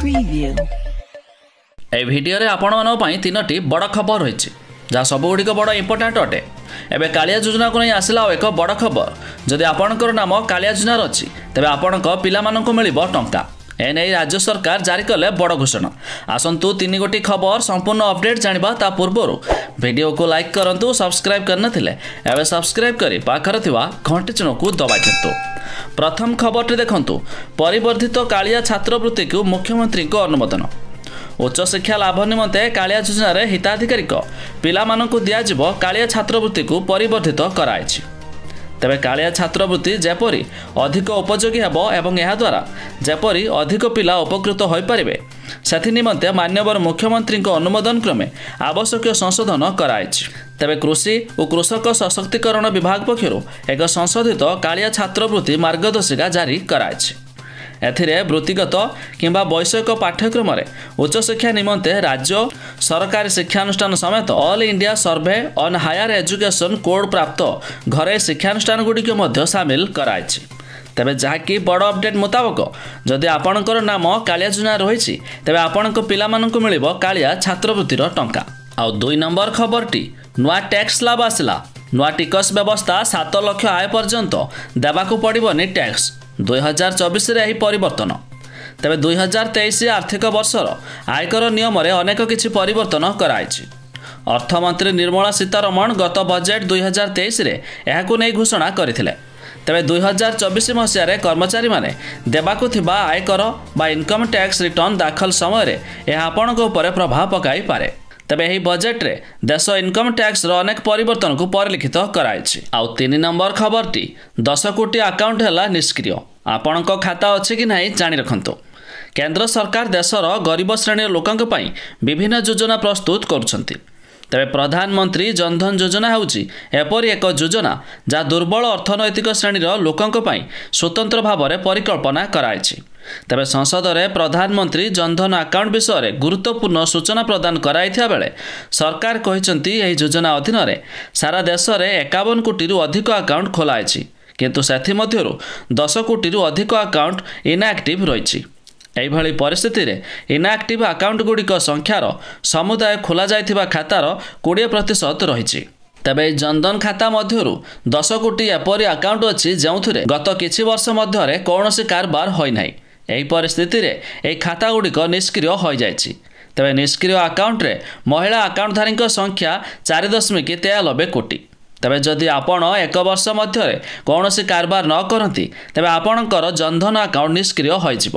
Preview. এই ভিডিওରେ ଆପଣମାନଙ୍କ ପାଇଁ ତିନୋଟି ବଡ଼ ଖବର ରହିଛି ଯାହା ସବୁଗୁଡ଼ିକ ବଡ଼ ଇମ୍ପୋର୍ଟାଣ୍ଟ ଅଟେ। ଏବେ କାଳିଆ ଯୋଜନାକୁ ନେଇ ଆସିଲା ଆଉ ଏକ ବଡ଼ ଖବର। ଯଦି ଆପଣଙ୍କର ନାମ କାଳିଆ ଯୋଜନାରେ ଅଛି ତେବେ ଆପଣଙ୍କ ପିଲାମାନଙ୍କୁ ମିଳିବ ଟଙ୍କା। ଏନେଇ ରାଜ୍ୟ ସରକାର ଜାରି କଲେ ବଡ଼ ଘୋଷଣା। ଆସନ୍ତୁ ତିନି ଗୋଟି ଖବର ସମ୍ପୂର୍ଣ୍ଣ ଅପଡେଟ୍ ଜାଣିବା। ତା ପୂର୍ବରୁ ଭିଡ଼ିଓକୁ ଲାଇକ୍ କରନ୍ତୁ। ସବସ୍କ୍ରାଇବ୍ କରିନଥିଲେ ଏବେ ସବସ୍କ୍ରାଇବ୍ କରି ପାଖରେ ଥିବା ଘଣ୍ଟି ଚିହ୍ନକୁ ଦବାଇ ଦିଅନ୍ତୁ। ପ୍ରଥମ ଖବରଟି ଦେଖନ୍ତୁ। ପରିବର୍ଦ୍ଧିତ କାଳିଆ ଛାତ୍ରବୃତ୍ତିକୁ ମୁଖ୍ୟମନ୍ତ୍ରୀଙ୍କ ଅନୁମୋଦନ। ଉଚ୍ଚଶିକ୍ଷା ଲାଭ ନିମନ୍ତେ କାଳିଆ ଯୋଜନାରେ ହିତାଧିକାରୀଙ୍କ ପିଲାମାନଙ୍କୁ ଦିଆଯିବ କାଳିଆ ଛାତ୍ରବୃତ୍ତିକୁ ପରିବର୍ଦ୍ଧିତ କରାଯାଇଛି। ତେବେ କାଳିଆ ଛାତ୍ରବୃତ୍ତି ଯେପରି ଅଧିକ ଉପଯୋଗୀ ହେବ ଏବଂ ଏହାଦ୍ୱାରା ଯେପରି ଅଧିକ ପିଲା ଉପକୃତ ହୋଇପାରିବେ ସେଥିନିମନ୍ତେ ମାନ୍ୟବର ମୁଖ୍ୟମନ୍ତ୍ରୀଙ୍କ ଅନୁମୋଦନ କ୍ରମେ ଆବଶ୍ୟକୀୟ ସଂଶୋଧନ କରାଯାଇଛି। ତେବେ କୃଷି ଓ କୃଷକ ସଶକ୍ତିକରଣ ବିଭାଗ ପକ୍ଷରୁ ଏକ ସଂଶୋଧିତ କାଳିଆ ଛାତ୍ରବୃତ୍ତି ମାର୍ଗଦର୍ଶିକା ଜାରି କରାଯାଇଛି। ଏଥିରେ ବୃତ୍ତିଗତ କିମ୍ବା ବୈଷୟିକ ପାଠ୍ୟକ୍ରମରେ ଉଚ୍ଚଶିକ୍ଷା ନିମନ୍ତେ ରାଜ୍ୟ ସରକାରୀ ଶିକ୍ଷାନୁଷ୍ଠାନ ସମେତ all India survey on higher education code ପ୍ରାପ୍ତ ଘରୋଇ ଶିକ୍ଷାନୁଷ୍ଠାନଗୁଡ଼ିକ ମଧ୍ୟ ସାମିଲ କରାଯାଇଛି। ତେବେ ଯାହାକି ବଡ଼ ଅପଡେଟ୍ ମୁତାବକ ଯଦି ଆପଣଙ୍କର ନାମ କାଳିଆ ଯୋଜନା ରହିଛି ତେବେ ଆପଣଙ୍କ ପିଲାମାନଙ୍କୁ ମିଳିବ କାଳିଆ ଛାତ୍ରବୃତ୍ତିର ଟଙ୍କା। ଆଉ 2 ନମ୍ବର ଖବରଟି ନୂଆ ଟ୍ୟାକ୍ସ ସ୍ଲାବ ଆସିଲା। ନୂଆ ଟିକସ ବ୍ୟବସ୍ଥା 7 ଲକ୍ଷ ଆୟ ପର୍ଯ୍ୟନ୍ତ ଦେବାକୁ ପଡ଼ିବନି ଟ୍ୟାକ୍ସ। 2024ରେ ଏହି ପରିବର୍ତ୍ତନ। ତେବେ 2023 ଆର୍ଥିକ ବର୍ଷର ଆୟକର ନିୟମରେ ଅନେକ କିଛି ପରିବର୍ତ୍ତନ କରାଯାଇଛି। ଅର୍ଥମନ୍ତ୍ରୀ ନିର୍ମଳା ସୀତାରମଣ ଗତ ବଜେଟ୍ 2023ରେ ଏହାକୁ ନେଇ ଘୋଷଣା କରିଥିଲେ। ତେବେ 2024 ମସିହାରେ କର୍ମଚାରୀମାନେ ଦେବାକୁ ଥିବା ଆୟକର ବା ଇନକମ୍ ଟ୍ୟାକ୍ସ ରିଟର୍ଣ୍ଣ ଦାଖଲ ସମୟରେ ଏହା ଆପଣଙ୍କ ଉପରେ ପ୍ରଭାବ ପକାଇପାରେ। ତେବେ ଏହି ବଜେଟ୍ରେ ଦେଶ ଇନକମ୍ ଟ୍ୟାକ୍ସର ଅନେକ ପରିବର୍ତ୍ତନକୁ ପରିଲିଖିତ କରାଯାଇଛି। ଆଉ 3 ନମ୍ବର ଖବରଟି 10 କୋଟି ଆକାଉଣ୍ଟ ହେଲା ନିଷ୍କ୍ରିୟ। ଆପଣଙ୍କ ଖାତା ଅଛି କି ନାହିଁ ଜାଣି ରଖନ୍ତୁ। କେନ୍ଦ୍ର ସରକାର ଦେଶର ଗରିବ ଶ୍ରେଣୀର ଲୋକଙ୍କ ପାଇଁ ବିଭିନ୍ନ ଯୋଜନା ପ୍ରସ୍ତୁତ କରୁଛନ୍ତି। ତେବେ ପ୍ରଧାନମନ୍ତ୍ରୀ ଜନଧନ ଯୋଜନା ହେଉଛି ଏପରି ଏକ ଯୋଜନା ଯାହା ଦୁର୍ବଳ ଅର୍ଥନୈତିକ ଶ୍ରେଣୀର ଲୋକଙ୍କ ପାଇଁ ସ୍ୱତନ୍ତ୍ର ଭାବରେ ପରିକଳ୍ପନା କରାଯାଇଛି। ତେବେ ସଂସଦରେ ପ୍ରଧାନମନ୍ତ୍ରୀ ଜନଧନ ଆକାଉଣ୍ଟ ବିଷୟରେ ଗୁରୁତ୍ୱପୂର୍ଣ୍ଣ ସୂଚନା ପ୍ରଦାନ କରାଯାଇଥିବା ବେଳେ ସରକାର କହିଛନ୍ତି ଏହି ଯୋଜନା ଅଧୀନରେ ସାରା ଦେଶରେ 51 କୋଟିରୁ ଅଧିକ ଆକାଉଣ୍ଟ ଖୋଲାଯାଇଛି, କିନ୍ତୁ ସେଥିମଧ୍ୟରୁ 10 କୋଟିରୁ ଅଧିକ ଆକାଉଣ୍ଟ ଇନ୍ଆକ୍ଟିଭ୍ ରହିଛି। ଏହିଭଳି ପରିସ୍ଥିତିରେ ଇନ୍ଆକ୍ଟିଭ୍ ଆକାଉଣ୍ଟଗୁଡ଼ିକ ସଂଖ୍ୟାର ସମୁଦାୟ ଖୋଲାଯାଇଥିବା ଖାତାର 20% ରହିଛି। ତେବେ ଏହି ଜନଧନ ଖାତା ମଧ୍ୟରୁ 10 କୋଟି ଏପରି ଆକାଉଣ୍ଟ ଅଛି ଯେଉଁଥିରେ ଗତ କିଛି ବର୍ଷ ମଧ୍ୟରେ କୌଣସି କାରବାର ହୋଇନାହିଁ। ଏହି ପରିସ୍ଥିତିରେ ଏହି ଖାତାଗୁଡ଼ିକ ନିଷ୍କ୍ରିୟ ହୋଇଯାଇଛି। ତେବେ ନିଷ୍କ୍ରିୟ ଆକାଉଣ୍ଟରେ ମହିଳା ଆକାଉଣ୍ଟଧାରୀଙ୍କ ସଂଖ୍ୟା 4.93 କୋଟି। ତେବେ ଯଦି ଆପଣ 1 ବର୍ଷ ମଧ୍ୟରେ କୌଣସି କାରବାର ନ କରନ୍ତି ତେବେ ଆପଣଙ୍କର ଜନଧନ ଆକାଉଣ୍ଟ ନିଷ୍କ୍ରିୟ ହୋଇଯିବ।